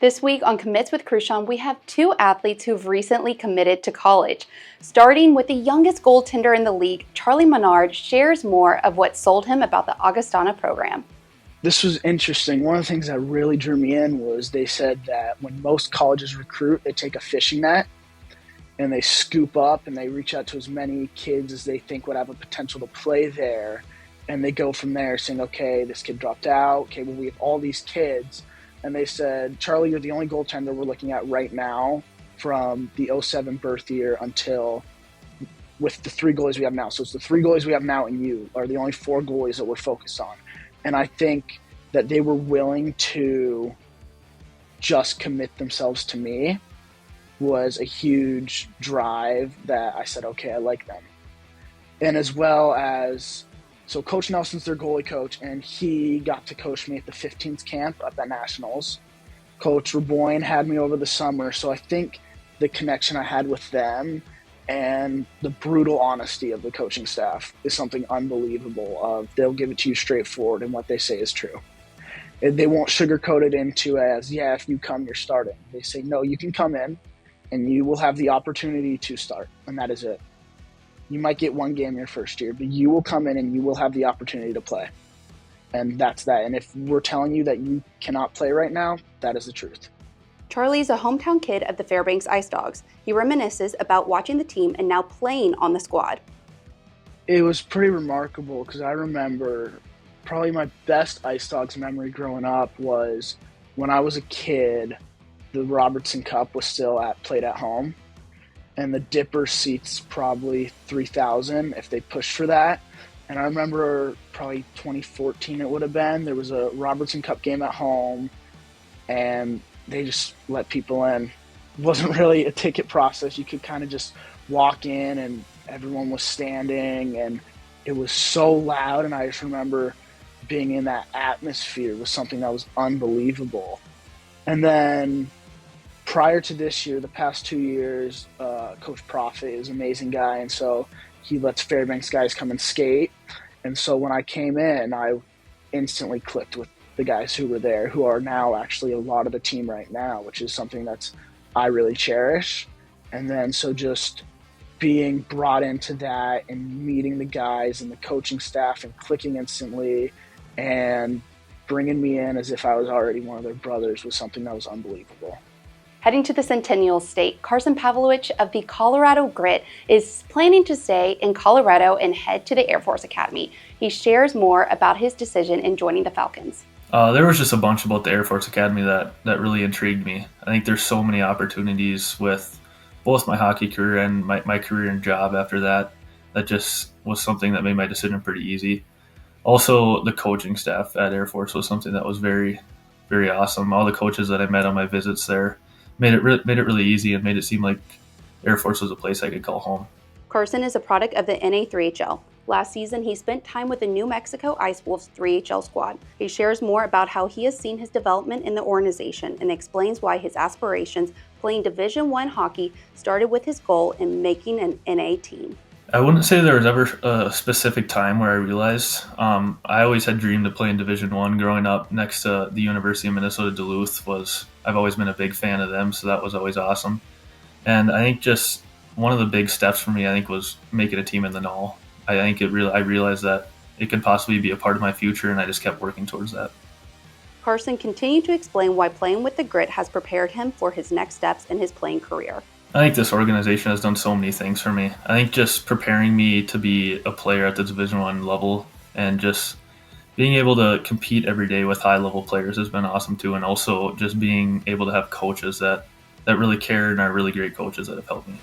This week on Commits with Cruchon, we have two athletes who've recently committed to college. Starting with the youngest goaltender in the league, Charlie Menard shares more of what sold him about the Augustana program. This was interesting. One of the things that really drew me in was they said that when most colleges recruit, they take a fishing net and they scoop up and they reach out to as many kids as they think would have a potential to play there. And they go from there saying, okay, this kid dropped out. Okay, well, we have all these kids. And they said, Charlie, you're the only goaltender we're looking at right now from the 07 birth year until with the three goalies we have now. So it's the three goalies we have now and you are the only four goalies that we're focused on. And I think that they were willing to just commit themselves to me was a huge drive that I said, okay, I like them. And as well as, so Coach Nelson's their goalie coach, and he got to coach me at the 15th camp up at Nationals. Coach Raboyne had me over the summer, so I think the connection I had with them and the brutal honesty of the coaching staff is something unbelievable. They'll give it to you straightforward, and what they say is true. They won't sugarcoat it into as, yeah, if you come, you're starting. They say, no, you can come in, and you will have the opportunity to start, and that is it. You might get one game your first year, but you will come in and you will have the opportunity to play. And that's that. And if we're telling you that you cannot play right now, that is the truth. Charlie is a hometown kid of the Fairbanks Ice Dogs. He reminisces about watching the team and now playing on the squad. It was pretty remarkable because I remember probably my best Ice Dogs memory growing up was when I was a kid, the Robertson Cup was still played at home. And the Dipper seats probably 3,000 if they pushed for that. And I remember probably 2014 it would have been. There was a Robertson Cup game at home, and they just let people in. It wasn't really a ticket process. You could kind of just walk in, and everyone was standing, and it was so loud. And I just remember being in that atmosphere was something that was unbelievable. And then prior to this year, the past 2 years, Coach Profit is an amazing guy, and so he lets Fairbanks guys come and skate. And so when I came in, I instantly clicked with the guys who were there, who are now actually a lot of the team right now, which is something I really cherish. And then so just being brought into that and meeting the guys and the coaching staff and clicking instantly and bringing me in as if I was already one of their brothers was something that was unbelievable. Heading to the Centennial State, Carson Pavlovich of the Colorado Grit is planning to stay in Colorado and head to the Air Force Academy. He shares more about his decision in joining the Falcons. There was just a bunch about the Air Force Academy that really intrigued me. I think there's so many opportunities with both my hockey career and my career and job after that. That just was something that made my decision pretty easy. Also, the coaching staff at Air Force was something that was very, very awesome. All the coaches that I met on my visits there made it really easy and made it seem like Air Force was a place I could call home. Carson is a product of the NA3HL. Last season, he spent time with the New Mexico Ice Wolves 3HL squad. He shares more about how he has seen his development in the organization and explains why his aspirations playing Division I hockey started with his goal in making an NA team. I wouldn't say there was ever a specific time where I realized. I always had dreamed of playing Division I growing up next to the University of Minnesota Duluth. I've always been a big fan of them, so that was always awesome. And I think just one of the big steps for me, was making a team in the NAHL. I realized that it could possibly be a part of my future, and I just kept working towards that. Carson continued to explain why playing with the Grit has prepared him for his next steps in his playing career. I think this organization has done so many things for me. I think just preparing me to be a player at the Division I level and just being able to compete every day with high-level players has been awesome too, and also just being able to have coaches that really care and are really great coaches that have helped me.